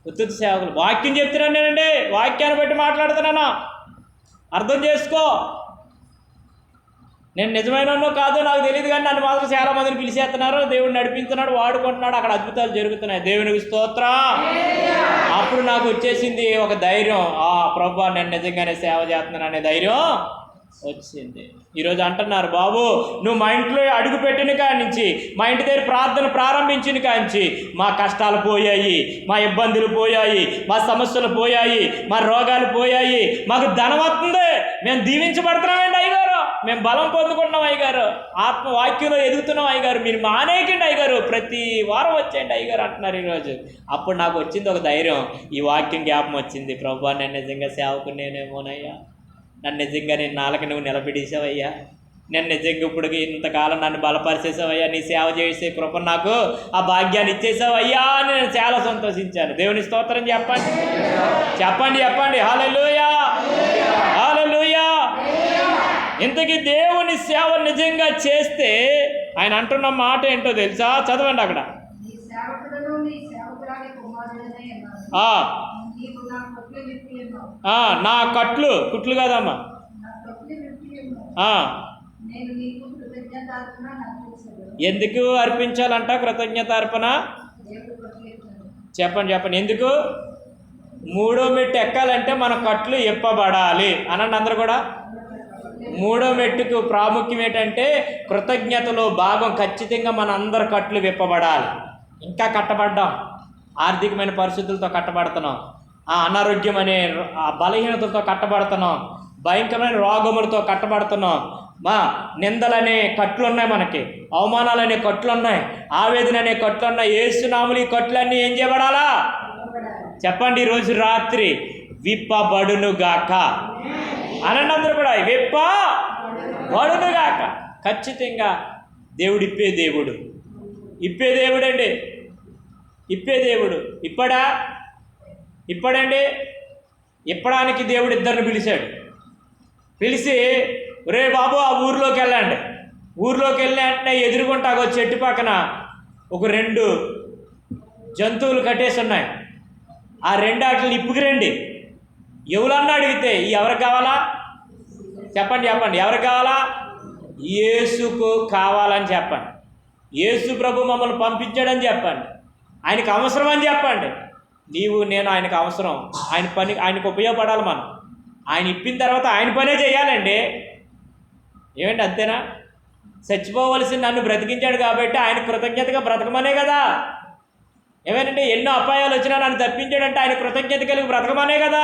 ఉత్తుత్తు సేవకులు వాక్యం చెప్తున్నాను నేనండి, వాక్యాన్ని బట్టి మాట్లాడుతున్నాను, అర్థం చేసుకో. నేను నిజమైనో కాదో నాకు తెలియదు, కానీ నన్ను మాత్రం చాలా మందిని పిలిచేస్తున్నారు, దేవుడు నడిపిస్తున్నాడు, వాడుకుంటున్నాడు, అక్కడ అద్భుతాలు జరుగుతున్నాయి. దేవునికి స్తోత్రం. అప్పుడు నాకు వచ్చేసింది ఒక ధైర్యం, ప్రభువా నేను నిజంగానే సేవ చేస్తున్నాను అనే ధైర్యం వచ్చింది. ఈరోజు అంటున్నారు, బాబు నువ్వు మా ఇంట్లో అడుగు పెట్టిన కానించి, మా ఇంటి దగ్గర ప్రార్థన ప్రారంభించిన కానించి మా కష్టాలు పోయాయి, మా ఇబ్బందులు పోయాయి, మా సమస్యలు పోయాయి, మా రోగాలు పోయాయి, మాకు ధనం వస్తుంది, మేము దీవించబడుతున్నామండి అయ్యగారు, మేము బలం పొందుకుంటున్నాం అయ్యగారు, ఆత్మవాక్యంలో ఎదుగుతున్నాం అయ్యగారు, మీరు మానేయకండి అయ్యగారు, ప్రతి వారం వచ్చేయండి అయ్యగారు అంటున్నారు ఈరోజు. అప్పుడు నాకు వచ్చింది ఒక ధైర్యం, ఈ వాక్యం జ్ఞాపకం వచ్చింది. ప్రభువా నేను నిజంగా సేవకు నేనేమోనయ్యా, నన్ను నిజంగా నేను నాలుక నువ్వు నిలబెట్టేసావయ్యా, నేను నిజంగా ఇప్పటికి ఇంతకాలం నన్ను బలపరిచేసావయ్యా, నీ సేవ చేసే కృప నాకు ఆ భాగ్యాన్ని ఇచ్చేసావయ్యా అని నేను చాలా సంతోషించాను. దేవుని స్తోత్రం చెప్పండి, చెప్పండి, చెప్పండి. హల్లెలూయా, హల్లెలూయా. ఇంతకీ దేవుని సేవ నిజంగా చేస్తే ఆయన అంటున్న మాట ఏంటో తెలుసా? చదవండి అక్కడ. నా కుట్లు కాదమ్మా, ఎందుకు అర్పించాలంట కృతజ్ఞత అర్పణ? చెప్పండి, చెప్పండి. ఎందుకు? 3వ మెట్టు ఎక్కాలంటే మన కట్లు ఇప్పబడాలి అనండి అందరూ కూడా. 3వ మెట్టుకు ప్రాముఖ్యం ఏంటంటే కృతజ్ఞతలో భాగం. ఖచ్చితంగా మన అందరి కట్లు విప్పబడాలి. ఇంకా కట్టబడ్డాం, ఆర్థికమైన పరిస్థితులతో కట్టబడుతున్నాం, అనారోగ్యం అనే బలహీనతతో కట్టబడుతున్నాం, భయంకరమైన రోగములతో కట్టబడుతున్నాం, నిందలనే కట్లు ఉన్నాయి, మనకి అవమానాలనే కట్లు ఉన్నాయి, ఆవేదన అనే కట్లు ఉన్నాయి. యేసునామములో ఈ కట్లన్నీ ఏం చేయబడాలా? చెప్పండి, ఈరోజు రాత్రి విప్పబడునుగాక అనండి అందరూ కూడా, విప్పబడునుగాక. ఖచ్చితంగా దేవుడు ఇప్పే దేవుడు, ఇప్పే దేవుడు అండి, ఇప్పే దేవుడు. ఇప్పడండి, ఇప్పడానికి దేవుడు ఇద్దరిని పిలిచాడు. పిలిచి, రే బాబు ఆ ఊరిలోకి వెళ్ళండి. ఊరిలోకి వెళ్ళిన వెంటనే ఎదురుకుంటా చెట్టు పక్కన ఒక 2 జంతువులు కట్టేసి ఉన్నాయి. ఆ 2 వాటిని ఇప్పుకురండి. ఎవరన్నా అడిగితే ఎవరికి కావాలా? చెప్పండి, చెప్పండి, ఎవరికి కావాలా? యేసుకు కావాలని చెప్పండి. యేసు ప్రభు మమ్మల్ని పంపించాడని చెప్పండి. ఆయనకు అవసరం అని చెప్పండి. నీవు నేను ఆయనకు అవసరం, ఆయన పని ఆయనకు ఉపయోగపడాలి. మనం ఆయన ఇప్పిన తర్వాత ఆయన పనే చేయాలండి. ఏమండి, అంతేనా? చచ్చిపోవలసి నన్ను బ్రతికించాడు కాబట్టి ఆయన కృతజ్ఞతగా బ్రతకమనే కదా. ఏమేనంటే ఎన్నో అపాయాలు వచ్చినా నన్ను తప్పించాడంటే ఆయన కృతజ్ఞత కలిగి బ్రతకమనే కదా.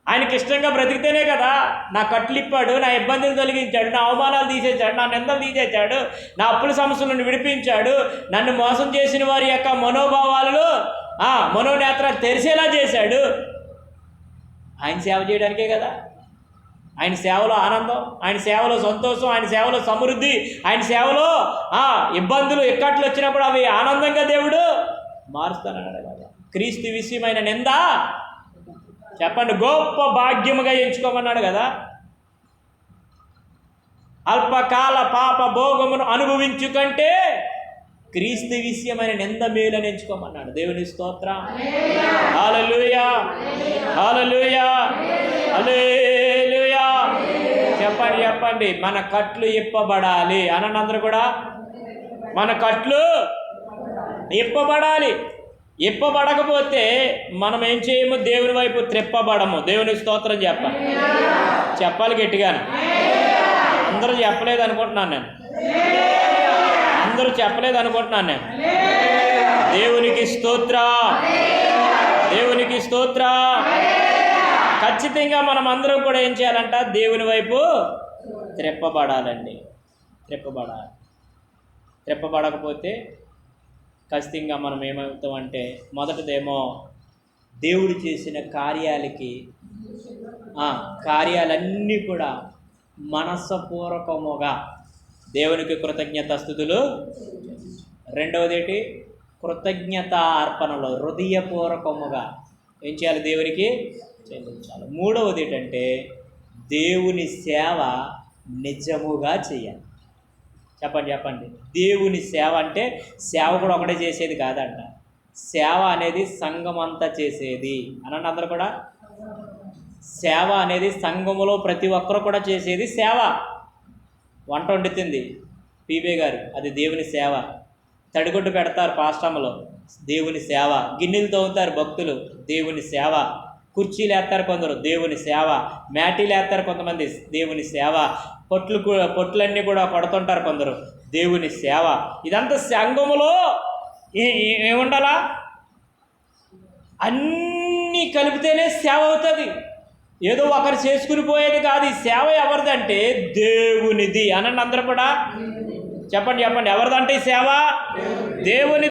ఆయనకి ఇష్టంగా బ్రతికితేనే కదా. నా కట్లు ఇప్పాడు, నా ఇబ్బందులు తొలగించాడు, నా అవమానాలు తీసేశాడు, నా నిందలు తీసేశాడు, నా అప్పుల సమస్యల నుండి విడిపించాడు, నన్ను మోసం చేసిన వారి యొక్క మనోభావాలను మనోనేత్రాలు తెరిచేలా చేశాడు. ఆయన సేవ చేయడానికే కదా. ఆయన సేవలో ఆనందం, ఆయన సేవలో సంతోషం, ఆయన సేవలో సమృద్ధి, ఆయన సేవలో ఇబ్బందులు ఇక్కట్లు వచ్చినప్పుడు అవి ఆనందంగా దేవుడు మారుస్తానన్నాడు కదా. క్రీస్తు విషయమైన నింద చెప్పండి గొప్ప భాగ్యముగా ఎంచుకోమన్నాడు కదా. అల్పకాల పాప భోగమును అనుభవించుకంటే క్రీస్తు విషయమైన నింద మేలని ఎంచుకోమన్నాడు. దేవుని స్తోత్రం. హల్లెలూయా, హల్లెలూయా, హల్లెలూయా. చెప్పండి, చెప్పండి, మన కట్లు ఇప్పబడాలి అనండి అందరూ కూడా. మన కట్లు ఇప్పబడాలి. ఇప్పబడకపోతే మనం ఏం చేయము? దేవుని వైపు త్రిప్పబడము. దేవుని స్తోత్రం చెప్పాలి, చెప్పాలి గట్టిగాను. అందరూ చెప్పలేదు అనుకుంటున్నాను నేను, అందరూ చెప్పలేదు అనుకుంటున్నాను నేను. దేవునికి స్తోత్రం, దేవునికి స్తోత్రం. ఖచ్చితంగా మనం అందరం కూడా ఏం చేయాలంట? దేవుని వైపు త్రిప్పబడాలండి, త్రిప్పబడాలి. త్రిప్పబడకపోతే ఖచ్చితంగా మనం ఏమవుతామంటే, మొదటిదేమో దేవుడు చేసిన కార్యాలన్నీ కూడా మనస్సుపూర్వకముగా దేవునికి కృతజ్ఞతాస్తుతులు. రెండవది ఏంటి? కృతజ్ఞత అర్పణలో హృదయపూర్వకముగా ఏం చేయాలి? దేవునికి చెల్లించాలి. మూడవది ఏంటంటే దేవుని సేవ నిజముగా చేయాలి. చెప్పండి. దేవుని సేవ అంటే సేవకుడు ఒకటే చేసేది కాదంట. సేవ అనేది సంఘం అంతా చేసేది. అనండి అందరూ కూడా. సేవ అనేది సంఘములో ప్రతి ఒక్కరు కూడా చేసేది సేవ. వంట వండుతుంది పీబే గారు, అది దేవుని సేవ. తడిగుడ్డు పెడతారు పాస్టమ్లో, దేవుని సేవ. గిన్నెలు తవ్వుతారు భక్తులు, దేవుని సేవ. కుర్చీలు వేస్తారు కొందరు, దేవుని సేవ. మ్యాటీలు వేస్తారు కొంతమంది, దేవుని సేవ. పొట్లన్నీ కూడా కొడుతుంటారు కొందరు, దేవుని సేవ. ఇదంతా సంఘములో ఏముండాలా? అన్నీ కలిపితేనే సేవ అవుతుంది. ఏదో ఒకరు చేసుకుని పోయేది కాదు. ఈ సేవ ఎవరిదంటే దేవునిది. అనండి అందరూ కూడా. చెప్పండి. ఎవరిదంటే ఈ సేవ? దేవుని.